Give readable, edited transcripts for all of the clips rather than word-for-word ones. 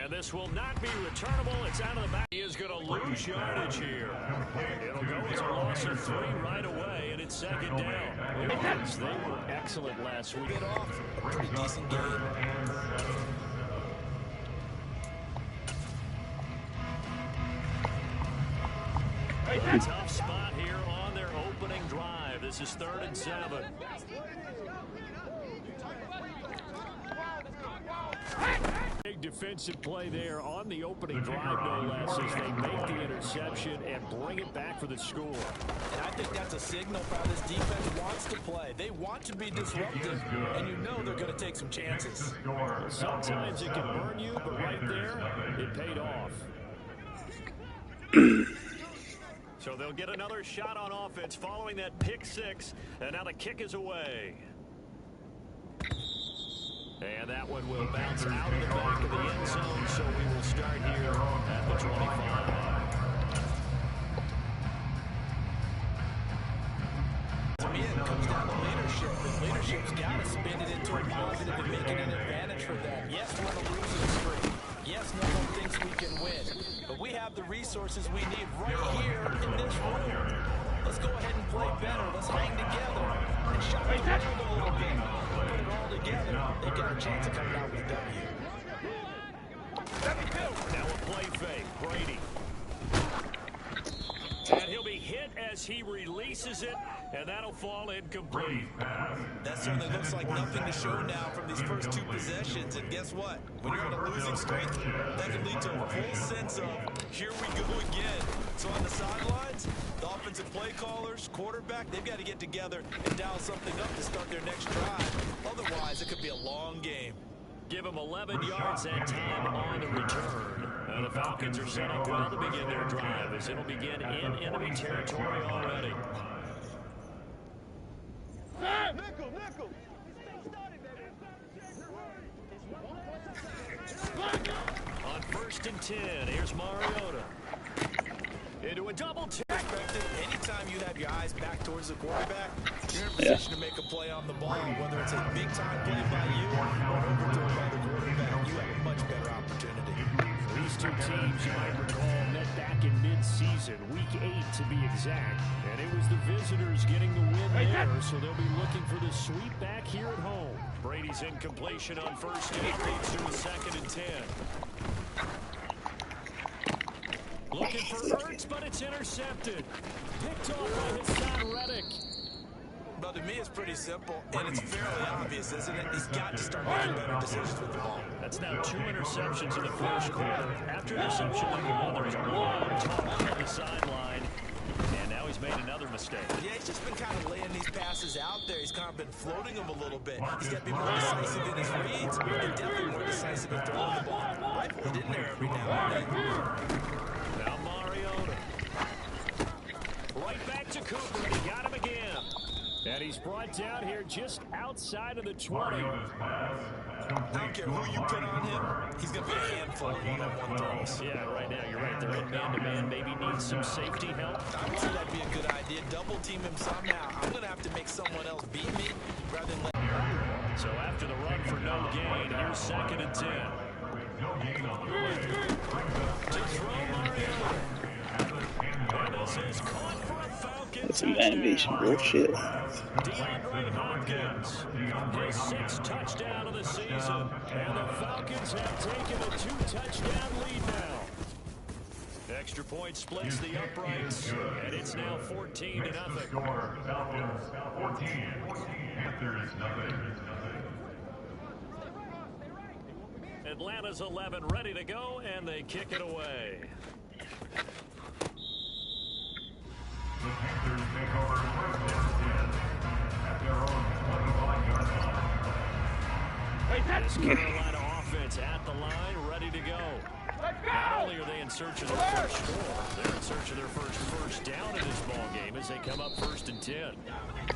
And this will not be returnable. It's out of the back. He is going to lose yardage here. It'll go as a loss of 3 right away, and it's second down. They were excellent last week. Get off. Pretty decent game. A tough spot here on their opening drive. This is 3rd and 7. Big defensive play there on the opening drive, no less, as they make the interception and bring it back for the score. And I think that's a signal for how this defense wants to play. They want to be disruptive, and you know they're going to take some chances. Sometimes it can burn you, but right there, it paid off. So they'll get another shot on offense following that pick 6, and now the kick is away. And that one will bounce out of the back of the end zone, so we will start here at the 25. To me, it comes down to leadership, and leadership's got to spin it into a positive and make it an advantage for them. Yes, we're on a losing streak. Yes, no one thinks we can win, but we have the resources we need right here in this room. Let's go ahead and play better. Let's hang together and shop the field a little bit. Put it all together. They've got a chance of coming out with a W. Now a play fake. Brady. And he'll be hit as he releases it, and that'll fall incomplete. That certainly looks like nothing to show now from these first 2 possessions. And guess what? When you're on a losing streak, that can lead to a full sense of, here we go again. So on the sidelines, the offensive play callers, quarterback, they've got to get together and dial something up to start their next drive. Otherwise, it could be a long game. Give them 11 yards that time on the return. The Falcons are set up well to begin their drive as it'll begin in enemy territory already. Nickel. On 1st and 10, here's Mariota. Into a double team. Anytime you have your eyes back towards the quarterback, you're in a position to make a play on the ball. Whether it's a big-time play by you or overthrow by the quarterback, you have a much better opportunity. These 2 teams, you might recall, met back in mid-season, week 8 to be exact. And it was the visitors getting the win there, so they'll be looking for the sweep back here at home. Brady's incompletion on 1st and 8 leads to a 2nd and 10. Looking for Hurts, but it's intercepted. Picked off by Hassan Reddick. But to me, it's pretty simple, and it's fairly obvious, isn't it? He's got to start making better decisions with the ball. That's now 2 interceptions in the first quarter. After interception number 1, there was a long talk on the sideline, and now he's made another mistake. Yeah, he's just been kind of laying these passes out there. He's kind of been floating them a little bit. He's got to be more decisive in his reads, and definitely more decisive in throwing the ball. I put it in there every now and then. Now Mariota. Right back to Cooper, and he got him again. And he's brought down here just outside of the 20. I don't care who you put on him, he's going to be a handful of one-on-one throws. Yeah, right now, you're right. They're in man-to-man. Maybe needs some safety help. I would say that'd be a good idea. Double team him somehow. I'm going to have to make someone else beat me rather than let... So after the run for no gain, here's 2nd and 10. To throw Mariota. And this is caught for a Falcon. That's some animation bullshit. DeAndre Hopkins, his 6th touchdown of the season, and the Falcons have taken a 2-touchdown lead now. Extra point splits the uprights, and it's now 14-0. Falcons 14, Panthers nothing. Atlanta's 11 ready to go, and they kick it away. The Panthers take over 1st and 10 at their own 25-yard line. This Carolina offense at the line, ready to go. Not only are they in search of their first score, they're in search of their first down in this ball game as they come up 1st and 10.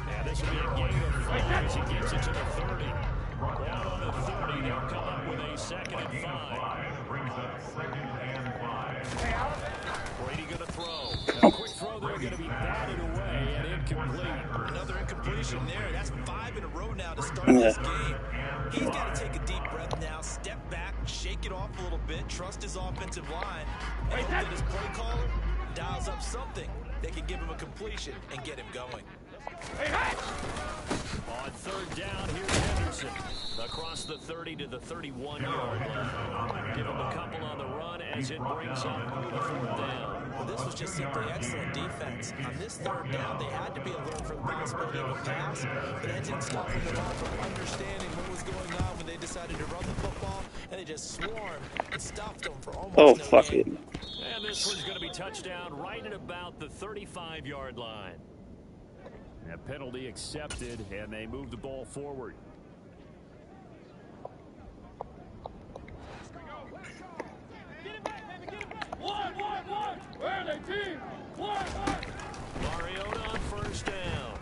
And this will be a game of 5 as he gets it to the 30. Down on the 30, they'll come up with a 2nd and 5. Brings up 2nd and 5. Brady going to throw. Quick throw there, going to be batted away and incomplete. Another incompletion there. That's 5 in a row now to start this game. He's got to take a deep breath now, step back, shake it off a little bit, trust his offensive line, and hope that his play caller dials up something that can give him a completion and get him going. On third down, here's Henderson. Across the 30 to the 31-yard line. Give him a couple on the run as it brings up the fourth down. Well, this was just simply excellent defense. On this third down, they had to be alert for the possibility of a pass, but that didn't stop them at all from understanding what was going on when they decided to run the football, and they just swarmed and stopped them for almost no gain. And this one's going to be touchdown right at about the 35-yard line. A penalty accepted, and they move the ball forward. One. Where are they, team? One. Mariota on first down.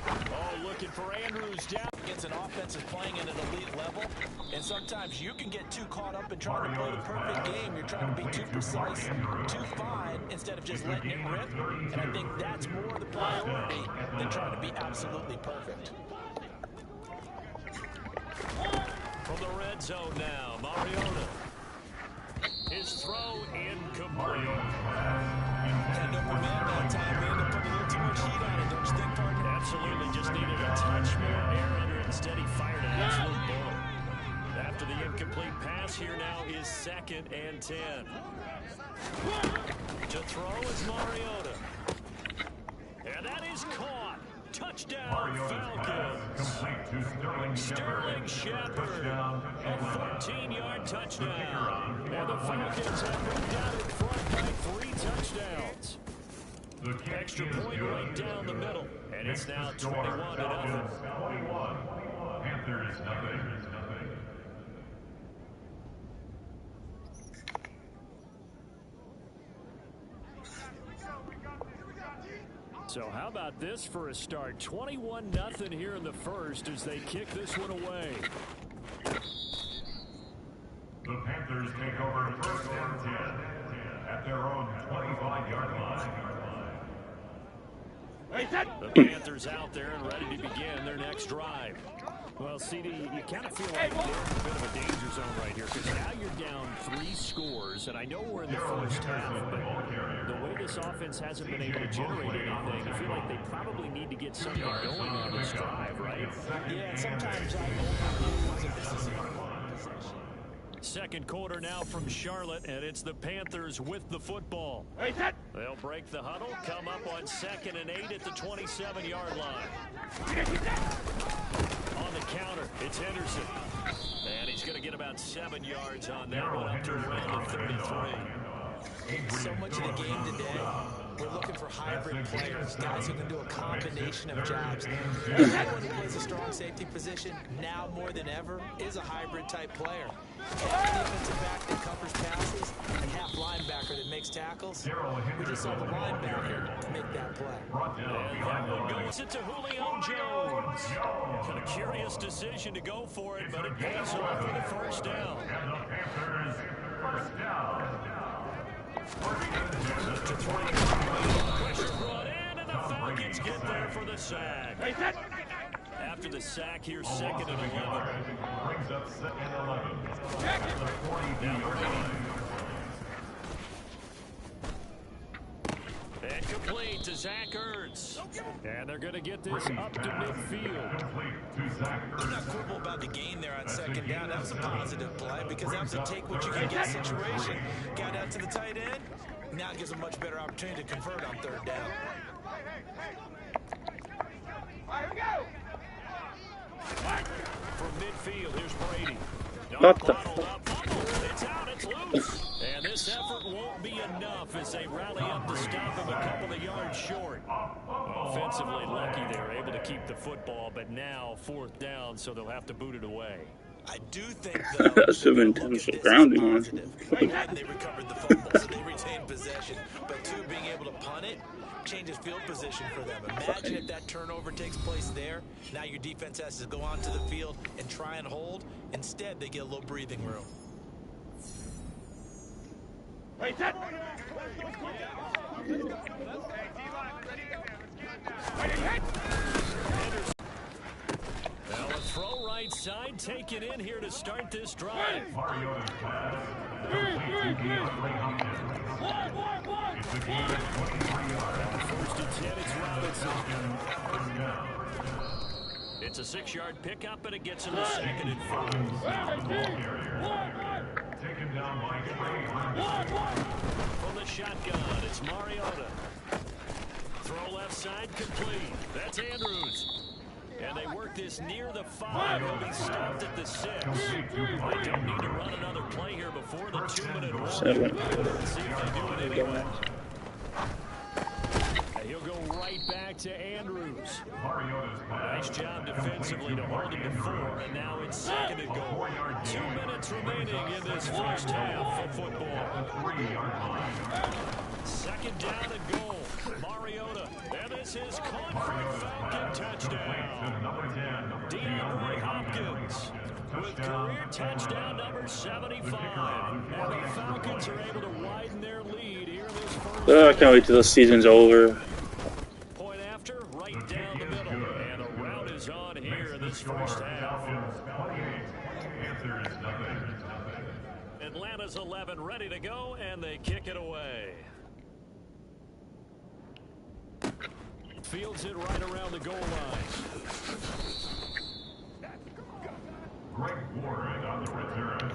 Oh, looking for Andrews down. Against an offense that's playing at an elite level, and sometimes you can get too caught up in trying to play the perfect game. You're trying to be too precise, too fine, instead of just letting it rip. And I think that's more the priority than trying to be absolutely perfect. From the red zone now, Mariota. His throw incomplete. Had no man that time. They ended up putting a little too much heat on it, don't you think, partner? Absolutely, just needed a touch more air under it. Instead, he fired an absolute bullet. After the incomplete pass, here now is 2nd and 10. To throw is Mariota. And that is caught. Touchdown, Falcons. Sterling Shepard. A 14-yard touchdown. And the Falcons have moved out in front by 3 touchdowns. Extra point right down the middle. And it's now 21-0. Panthers nothing. So how about this for a start? 21-0 here in the first as they kick this one away. The Panthers take over 1st and 10 at their own 25-yard line. The Panthers out there and ready to begin their next drive. Well, CD, you kind of feel like you're in a bit of a danger zone right here because now you're down 3 scores, and I know we're in the first half, but the way this offense hasn't been able to generate anything, I feel like they probably need to get something going on this drive, right? Yeah, sometimes I overuse a possession. Second quarter now from Charlotte, and it's the Panthers with the football. They'll break the huddle, come up on 2nd and 8 at the 27-yard line. On the counter, it's Henderson. And he's going to get about 7 yards on that one up to around the 33. So much of the game today, we're looking for hybrid players, guys who can do a combination of jobs. Everyone who plays a strong safety position, now more than ever, is a hybrid type player. Half defensive back that covers passes, and half linebacker that makes tackles. We just saw the linebacker make that play. And that one goes into Julio Jones. Kind of curious decision to go for it, but it pays off for the first down. And the Panthers first down. Pressure brought in, and the Falcons get there for the sack. After the sack, here's 2nd and 11. Brings up 2nd and 11. At the 42-yard line. And complete to Zach Ertz. And they're going to get this up to midfield. I'm not quibble about the gain there on 2nd down. That was a positive play because that was a take what you can get situation. Got out to the tight end. Now it gives a much better opportunity to convert on 3rd down. Here we go. From midfield, here's Brady. What the It's out, it's loose. And this effort won't be enough as they rally up to stop him a couple of yards short. Offensively lucky they're able to keep the football, but now 4th down, so they'll have to boot it away. I do think, though, That's some intense grounding, man. One, they recovered the fumble, so they retained possession. But 2, being able to punt it changes field position for them. Imagine if that turnover takes place there. Now your defense has to go onto the field and try and hold. Instead, they get a little breathing room. Now a throw right side, taken in here to start this drive. Mariota's pass. Complete to DeAndre Hopkins. It's a gain of 23 yards. First and 10, it's Robinson. First down. It's a 6-yard pickup, and it gets him to second and 5. Taken down by Trey Hendrickson. From the shotgun, it's Mariota. Throw left side, complete. That's Andrews. And they work this near the 5. He'll be stopped at the 6. They don't need to run another play here before the 2-minute warning. 7. Let's see if they do it anyway. And he'll go right back to Andrews. Nice job defensively to hold him to 4, and now it's second and goal. 2 minutes remaining in this first half of football. Second down and goal. Mariota, and this is caught for a Falcon touchdown. DeAndre Hopkins with career touchdown number 75. And the Falcons are able to widen their lead here in this first I can't wait till the season's over. point after, right down the middle. And a route is on here in this first half. Atlanta's 11 ready to go, and they kick it away. Fields it right around the goal line. Greg Ward on the return.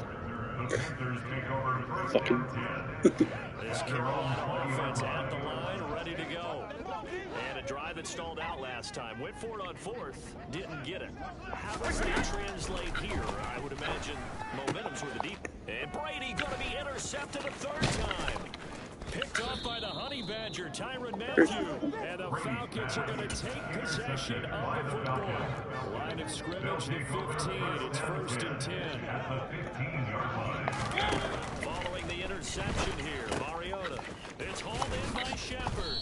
The Panthers take over first Fucking. and 10. This Carolina offense at the line, ready to go. And a drive that stalled out last time. Went for it on 4th, didn't get it. How does that translate here? I would imagine momentum's with the deep. And Brady going to be intercepted a 3rd time. Picked up by the Honey Badger, Tyrann Mathieu. And the Falcons are going to take possession of the football. Line of scrimmage, the 15. It's 1st and 10. Following the interception here, Mariota. It's hauled in by Shepard.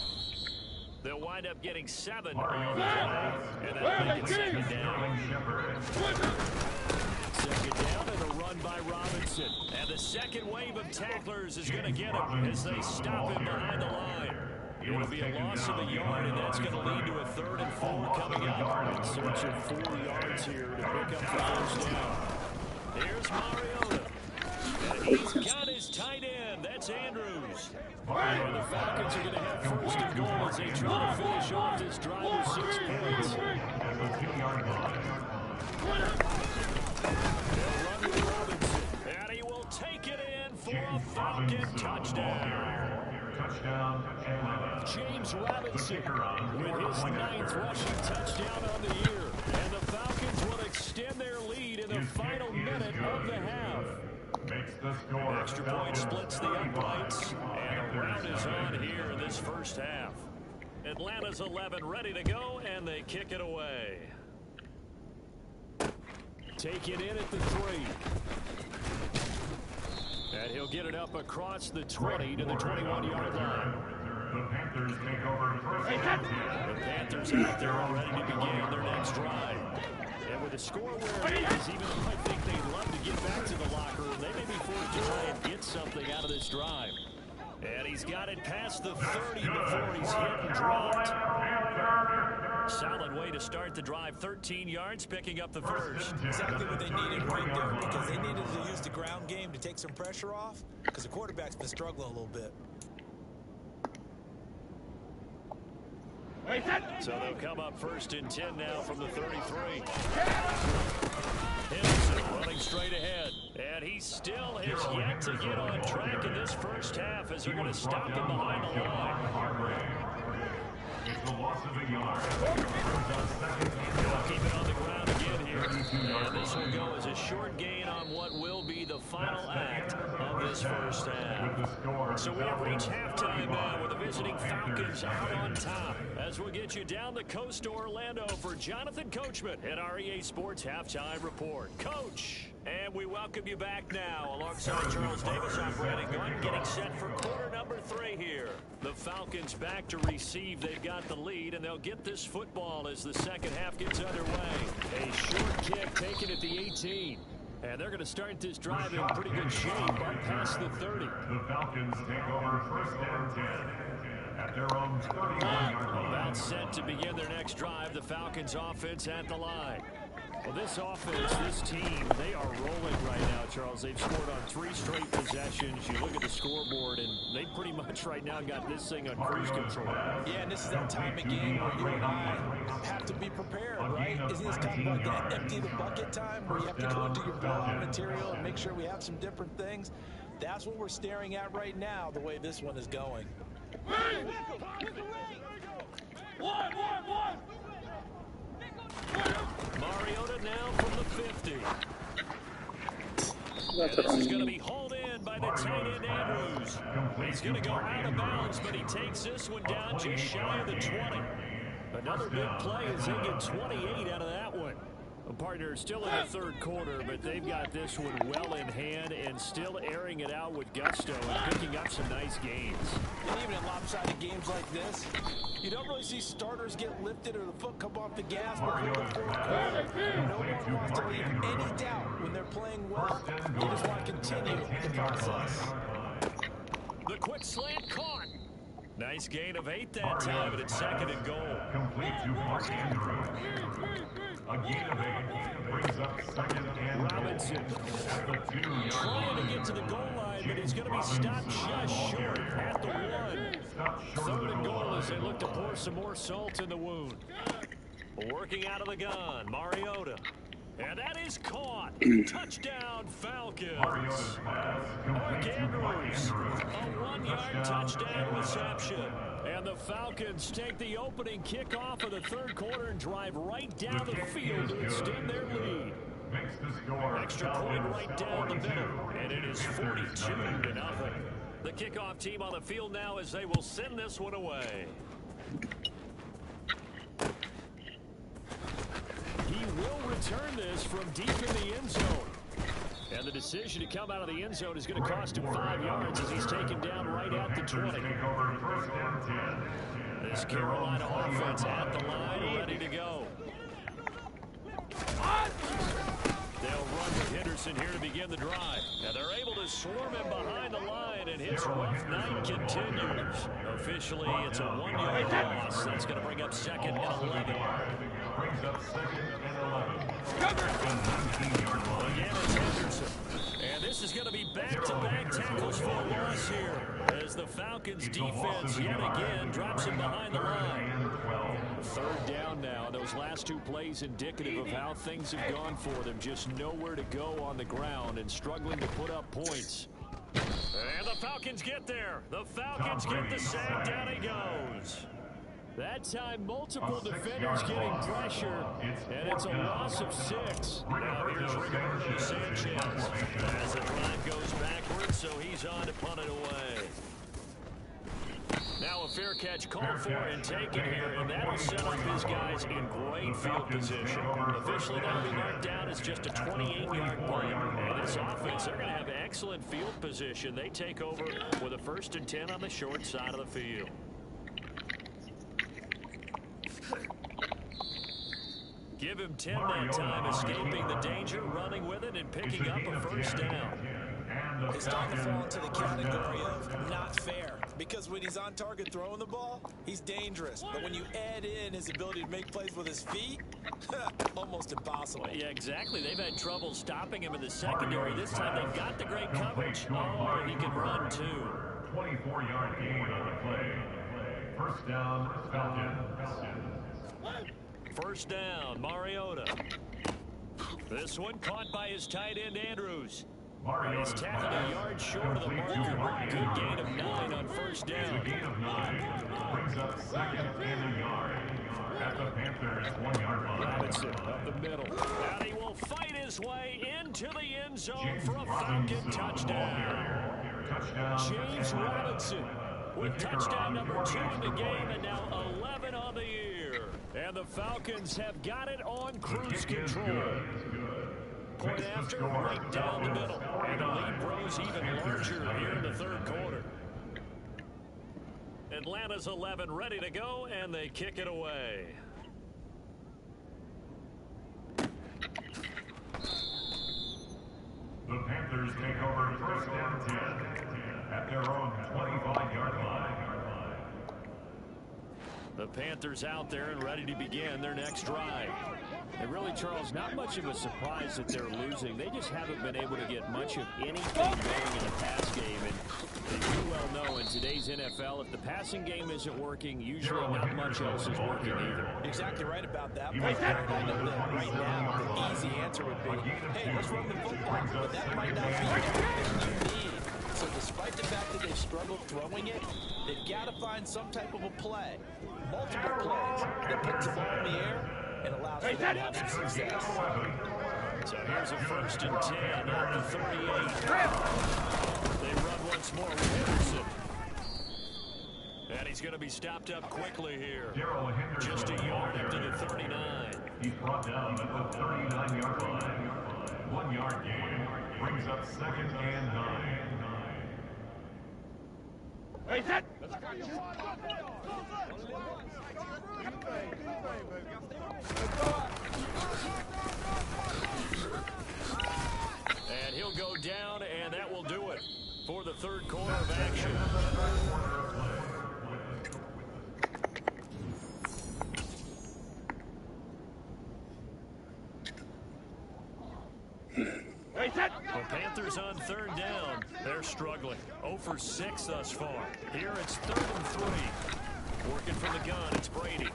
They'll wind up getting 7 on the play. And that'll make it second down. Second down and a run by Robinson. And the second wave of tacklers is going to get him as they stop him behind the line. It'll be a loss of a yard, and that's going to lead to a 3rd and 4 coming up. In search of 4 yards here to pick up the first down. Here's Mariota. And he's got his tight end. That's Andrews. And the Falcons are going to have 1st and goal as they try to finish off this drive with 6 points. And he will take it in for a Falcon touchdown. James Robinson with his 9th rushing touchdown on the year. And the Falcons will extend their lead in the final minute of the half. Extra point splits the uprights, and a rout is on here in this first half. Atlanta's 11 ready to go, and they kick it away. Take it in at the 3. And he'll get it up across the 20 to the 21-yard line. The Panthers take over first and 10. The Panthers out there all ready to begin their next drive. And with the score where it is, even though I think they'd love to get back to the locker room, they may be forced to try and get something out of this drive. And he's got it past the 30 before he's hit and dropped. Solid way to start the drive. 13 yards, picking up the first. Exactly what they needed right there, because they needed to use the ground game to take some pressure off, because the quarterback's been struggling a little bit. So they'll come up 1st and 10 now from the 33. Henderson running straight ahead. And he still has yet to get on track in this first half as they're going to stop him behind the line. It's a loss of a yard. They'll keep it on the ground again here. And this will go as a short gain on what will be the final act of this first half. So we have reached halftime now with the visiting Falcons out on top. As we'll get you down the coast to Orlando for Jonathan Coachman at our EA Sports Halftime Report. Coach, and we welcome you back now alongside Charles Davis on Brandon Gunn, getting set for quarter number 3 here. The Falcons back to receive. They've got the lead, and they'll get this football as the second half gets underway. A short kick taken at the 18. And they're going to start this drive in pretty good shape up past the 30. The Falcons take over 1st and 10. at their own 31-yard line. About set to begin their next drive. The Falcons offense at the line. Well, this offense, this team, they are rolling right now, Charles. They've scored on 3 straight possessions. You look at the scoreboard, and they pretty much right now got this thing on cruise control. Yeah, and this is that time of game where you and I have to be prepared, right? Isn't this kind of like that empty the bucket time where you have to go into your blowout material and make sure we have some different things? That's what we're staring at right now, the way this one is going. One. Mariota now from the 50. And this is going to be hauled in by the tight end Andrews. He's going to go out of bounds, but he takes this one down just shy of the 20. Another big play as they get 28 out of that one. A partner still in the third quarter, but they've got this one well in hand and still airing it out with gusto and picking up some nice gains. And even in lopsided games like this, you don't really see starters get lifted or the foot come off the gas before the fourth quarter. No one wants to leave any doubt when they're playing well. They just want to continue the process. The quick slant caught. Nice gain of 8 that time, and it's 2nd and goal. Complete to Mark Andrews. A gain of 8 brings up 2nd and Robinson goal at the 2-yard trying to line. get to the goal line, but he's going to be stopped just short at the 1. 3rd and goal as they look to pour some more salt in the wound. Working out of the gun, Mariota. And that is caught. Touchdown, Falcons. Mariota's pass Mark complete to Mark Andrews, a Andrews. 1-yard touchdown reception. And the Falcons take the opening kickoff of the 3rd quarter and drive right down the field to extend their lead. Makes the score Extra point right down the 42. middle, and it is 42-0. The kickoff team on the field now as they will send this one away. He will return this from deep in the end zone. And the decision to come out of the end zone is going to cost him 5 yards as he's taken down right at the 20. This Carolina offense at the line, ready to go. They'll run with Henderson here to begin the drive. And they're able to swarm him behind the line, and his rough night continues. Officially, it's a 1-yard loss. That's going to bring up 2nd and 11. Brings up 2nd and 11. Again, it's Henderson. And this is going to be back-to-back tackles for a loss here as the Falcons defense yet again drops him behind the line. 3rd down now. Those last 2 plays indicative of how things have gone for them. Just nowhere to go on the ground and struggling to put up points. And the Falcons get there. The Falcons get the sack. Down he goes. That time, multiple defenders getting pressure, and it's a loss of 6. Now here's Ricardo Sanchez as the drive goes backwards, so he's on to punt it away. Now a fair catch called for and taken here, and that'll set up his guys in great field position. Officially, that'll be marked down as just a 28-yard play. And this offense, they're going to have excellent field position. They take over with a 1st and 10 on the short side of the field. Give him 10 that time, escaping the danger, running with it, and picking up a 1st down. It's starting to fall into the category of not fair. Because when he's on target throwing the ball, he's dangerous. But when you add in his ability to make plays with his feet, almost impossible. Yeah, exactly. They've had trouble stopping him in the secondary. This time they've got the great coverage. Oh, he can run too. 24-yard gain on the play. 1st down, Falcons. 1st down, Mariota. This one caught by his tight end, Andrews. He's tackled a yard short of the marker. Good gain of 9 on 1st down. A gain of 9 brings up 2nd and a yard at the Panthers' 1-yard line. Robinson up the middle. And he will fight his way into the end zone for a Falcon touchdown. James Robinson with touchdown number 2 in the game, and now 11 on the year. And the Falcons have got it on cruise control. Point after, right down the middle. And the lead grows even larger here in the 3rd quarter. Atlanta's 11 ready to go, and they kick it away. The Panthers take over 1st and 10 at their own 25-yard line. The Panthers out there and ready to begin their next drive. And really, Charles, not much of a surprise that they're losing. They just haven't been able to get much of anything going in the pass game. And as you well know, in today's NFL, if the passing game isn't working, usually not much else is working either. Exactly right about that. But I know that right now, the easy answer would be, hey, let's run the football. But that might not be everything you need. So despite the fact that they've struggled throwing it, they've got to find some type of a play, multiple plays that puts the ball in the air and allows for them to have some success. So here's a 1st and 10 at the 38. They run once more with Henderson. And he's going to be stopped up quickly here. Just a yard up to the 39. He's brought down at the 39-yard line. 1 yard gain brings up 2nd and 9. Hey, set! And he'll go down, and that will do it for the 3rd quarter of action. The Panthers on 3rd down. They're struggling. 0 for 6 thus far. Here it's 3rd and 3. Working from the gun, it's Brady.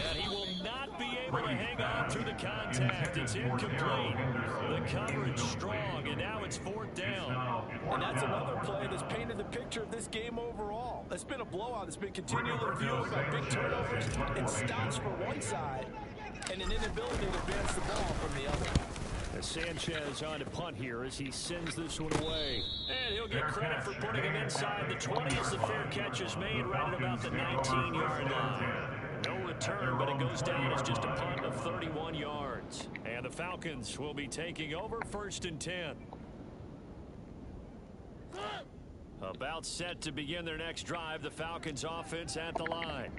And he will not be able to hang on through the contact. It's incomplete. The coverage strong, and now it's 4th down. And that's another play that's painted the picture of this game overall. It's been a blowout. It's been continually fueled by big turnovers and stops for one side and an inability to advance the ball from the other. Sanchez on to punt here as he sends this one away. And he'll get credit for putting him inside the 20 as the fair catch is made right at about the 19-yard line. No return, but it goes down as just a punt of 31 yards. And the Falcons will be taking over 1st and 10. About set to begin their next drive, the Falcons offense at the line.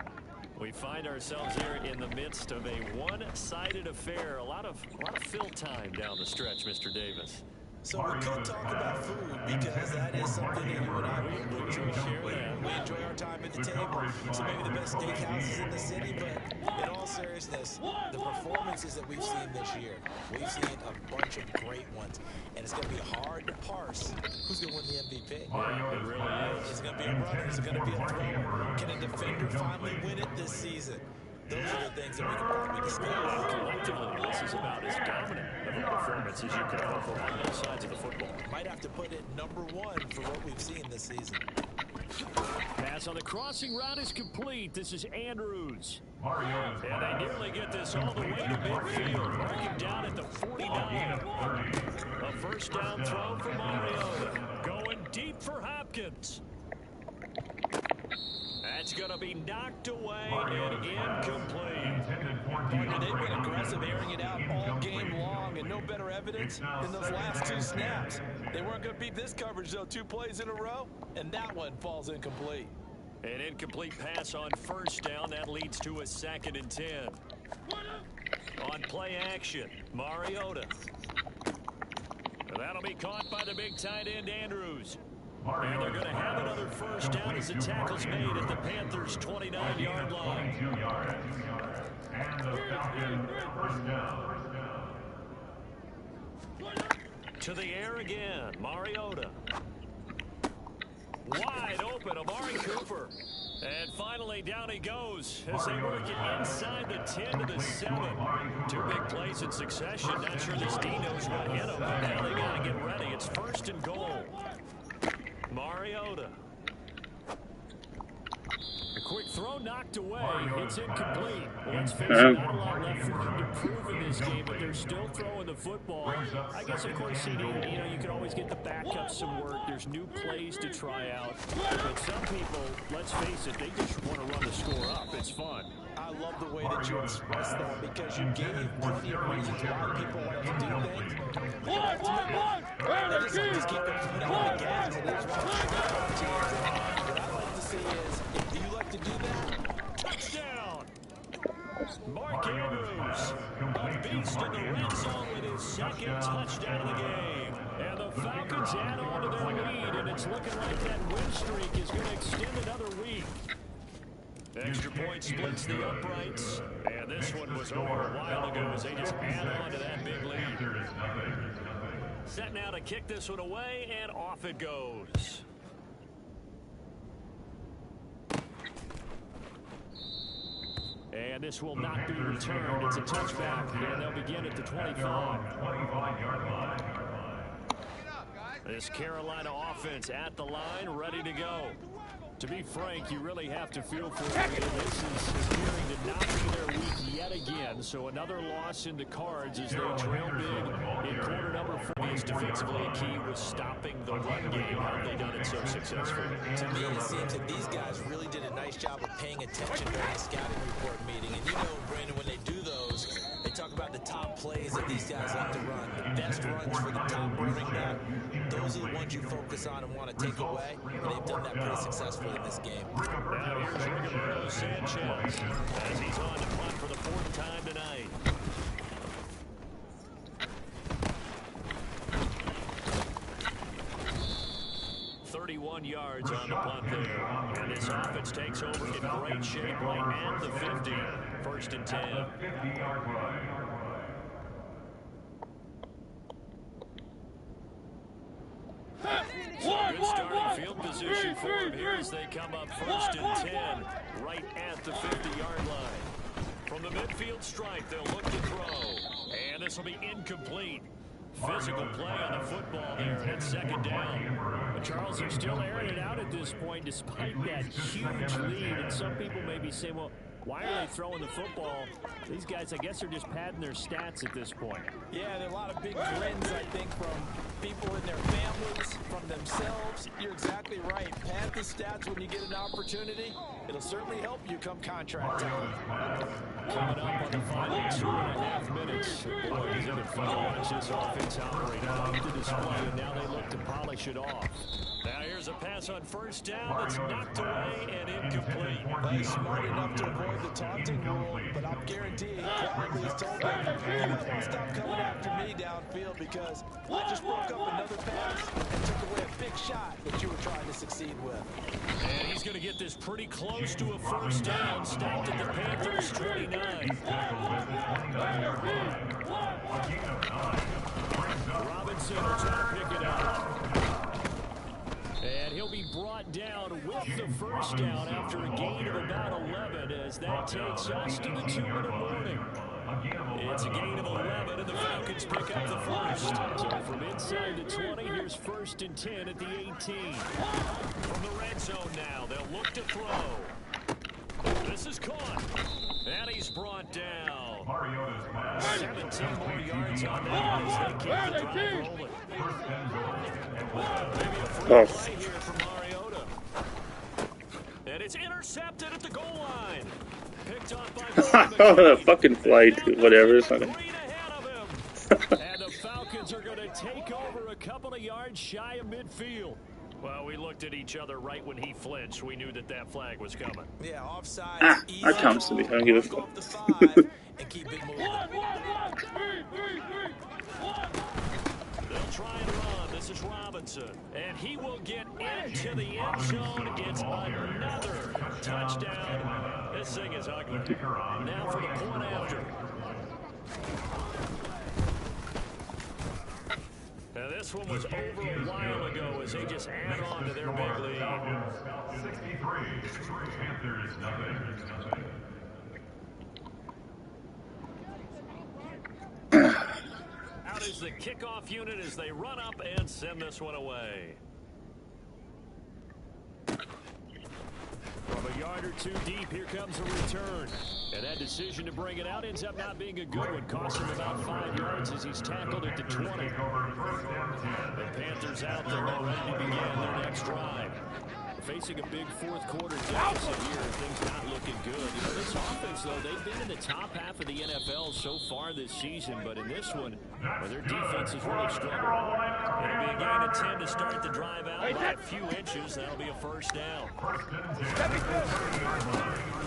We find ourselves here in the midst of a one-sided affair. A lot of fill time down the stretch, Mr. Davis. So we could talk about food because that is something that you and I would enjoy sharing. We enjoy our time at the table. So maybe the best steakhouses in the city, but in all seriousness, the performances that we've seen this year, we've seen a bunch of great ones. And it's going to be hard to parse who's going to win the MVP. Yeah, it really is. Is it going to be a runner? Is it going to be a thrower? Can a defender finally win it this season? Those are the things that we can probably discuss. Collectively, this is about as dominant of a performance as you can hope for on both sides of the football. Might have to put it #1 for what we've seen this season. Pass on the crossing route is complete. This is Andrews. And they nearly get this all the way to midfield. Marking down at the 49. A 1st down throw for Mariota. Going deep for Hopkins. That's going to be knocked away and incomplete. Partner, they've been aggressive, airing it out all game long, and no better evidence than those last 2 snaps. They weren't going to beat this coverage, though, 2 plays in a row, and that one falls incomplete. An incomplete pass on 1st down. That leads to a 2nd and 10. On play action, Mariota. And that'll be caught by the big tight end, Andrews. And they're going to have another 1st down as the tackle's made at the Panthers' 29-yard line. 22 yards. And the Falcons 1st down. To the air again, Mariota. Wide open, Amari Cooper. And finally, down he goes as they work it inside the 10 to the 7. 2 big plays in succession. Not sure this D knows what hit him, but now they got to get ready. It's 1st and goal. Mariota. A quick throw knocked away. It's incomplete. Let's face it, not a lot left for him to prove in this game, but they're still throwing the football. I guess, of course, CD, you can always get the backups some work. There's new plays to try out. But some people, let's face it, they just want to run the score up. It's fun. I love the way that you express that because you gave plenty of reasons why people like to do things. They just keep their foot on the gas and they just want to what I like to see is, do you like to do that? Touchdown! Mark Andrews, a beast in the red zone with his 2nd touchdown of the game. And the Falcons add on to their lead, and it's looking like that win streak is going to extend another week. Extra point splits the uprights. And this one was over a while ago as they just add on to that big lead. Set now to kick this one away, and off it goes. And this will not be returned. It's a touchback, and they'll begin at the 25. This Carolina offense at the line, ready to go. To be frank, you really have to feel for them. This is appearing to not be their week yet again. So another loss in the cards as they trail big in quarter number 4. Is defensively a key was stopping the run game. How have they done it so successfully? To me, it seems that these guys really did a nice job of paying attention during the scouting report meeting. And you know, Brandon, when they do those, they talk about the top plays that these guys like to run, the best runs for the top running back. Those are the ones you focus on and want to take away, and they've done that pretty successfully in this game. Now here's Rigoberto Sanchez as he's on to punt for the 4th time tonight. Yards on the punt there. And this offense takes over in great shape right at the 50. 1st and 10. So good starting field position for them here as they come up 1st and 10 right at the 50-yard line. From the midfield stripe, they'll look to throw. And this will be incomplete. Physical play on the football there at 2nd down. But Charles, they're still airing it out at this point despite that huge lead. And some people may be saying, well, why are they throwing the football? These guys, I guess, are just padding their stats at this point. Yeah, there are a lot of big grins, I think, from people and their families, from themselves. You're exactly right. Pad the stats when you get an opportunity. It'll certainly help you come contract time. Coming up on the final 2.5 minutes. Boy, is it fun to watch this offense operate. Quite the display, and now they look to polish it off. Now here's a pass on 1st down that's knocked away and incomplete. Well, smart enough to avoid the taunting rule, but I'm guaranteeing quietly he's told them, you might want to stop coming after me downfield because I just broke up another pass and took away a big shot that you were trying to succeed with. And he's going to get this pretty close to a 1st down. Stopped at the Panthers 29. Robinson will try to pick it up. And he'll be brought down with the 1st down after a gain of about 11 as that takes us to the 2-minute warning. It's a gain of 11 and the Falcons pick up the 1st. So from inside the 20, here's 1st and 10 at the 18. From the red zone now, they'll look to throw. This is caught. And he's brought down. 17 more yards on that as they keep the drive rolling. Maybe a free play here from Mariota. And it's intercepted at the goal line. Picked up by Oh, the fucking flight, whatever. It's not and the Falcons are going to take over a couple of yards shy of midfield. Well, we looked at each other right when he flinched. We knew that that flag was coming. Yeah, offside. That counts to me. I don't give a fuck. Off the 5 and keep it moving. They'll try and run. This is Robinson. And he will get into the end zone. It's another touchdown. This thing is ugly. Now for the point after. Now this one was over a while ago as they just add on to their big lead. 63. Panthers nothing. Out is the kickoff unit as they run up and send this one away. From a yard or 2 deep, here comes a return. And that decision to bring it out ends up not being a good one. Costs him about 5 yards as he's tackled at the 20. The Panthers out there ready to begin their next drive. Facing a big 4th quarter deficit here, things not looking good. You know, this offense, though, they've been in the top half of the NFL so far this season, but in this one, well, their defense has really struggled. It'll be a gain of 10 to start the drive out by a few inches. That'll be a 1st down.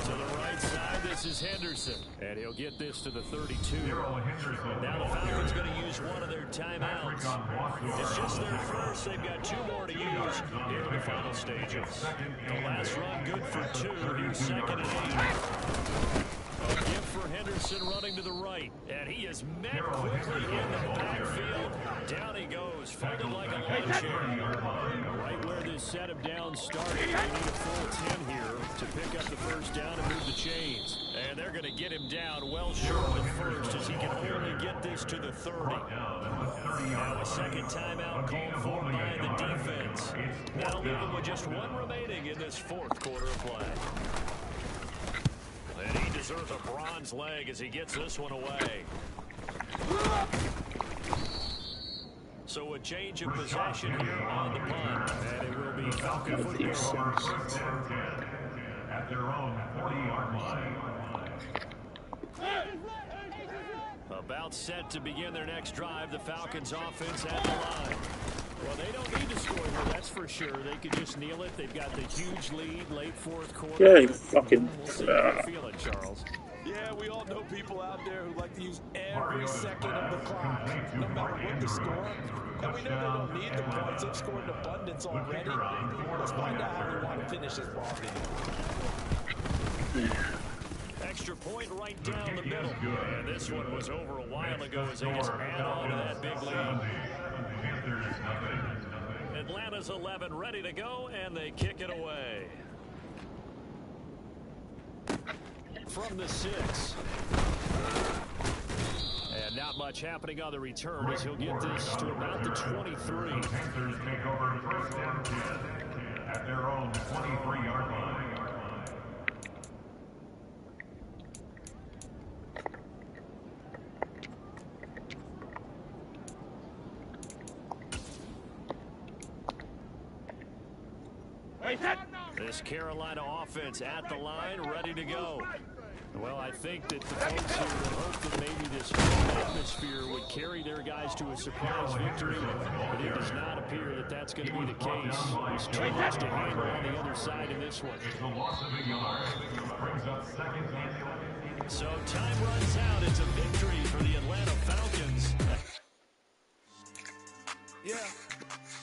To the right side, this is Henderson, and he'll get this to the 32. Now the Falcons going to use one of their timeouts. It's just their first. They've got 2 more to use here in the final stages. The last run good for 2. Here's 2nd and 8. A gift for Henderson running to the right. And he is met quickly in the backfield. Down he goes, folded like a lawn chair. Right where this set of downs started, they need a full 10 here to pick up the first down and move the chains. And they're going to get him down well short of the first as he can only get this to the 30. Now a second timeout called for by the defense. That'll leave him with just 1 remaining in this 4th quarter of play. And he deserves a bronze leg as he gets this one away. So a change of possession here on the punt. And it will be Falcon football. At their own 40-yard line. About set to begin their next drive, the Falcons offense at the line. Well, they don't need to score here, that's for sure. They could just kneel it. They've got the huge lead, late 4th quarter. Yeah, you fucking. We'll see how you feel it, Charles. Yeah, we all know people out there who like to use every second of the clock, no matter what the score. And we know they don't need the points. They've scored in abundance already. Let's find out how they want to finish this ball game. Extra point right down the middle. And this one was over a while ago as they just add on to that big lead. Atlanta's 11 ready to go, and they kick it away. From the 6. And not much happening on the return as he'll get this to about the 23. Panthers take over 1st and 10 at their own 23-yard line. This Carolina offense at the line, ready to go. Well, I think that the folks here hope that maybe this home atmosphere would carry their guys to a surprise victory, but it does not appear that that's going to be the case. There's too much to handle on the other side in this one. It's a loss of a yard. Brings up 2nd and 11. So time runs out. It's a victory for the Atlanta Falcons. Yeah.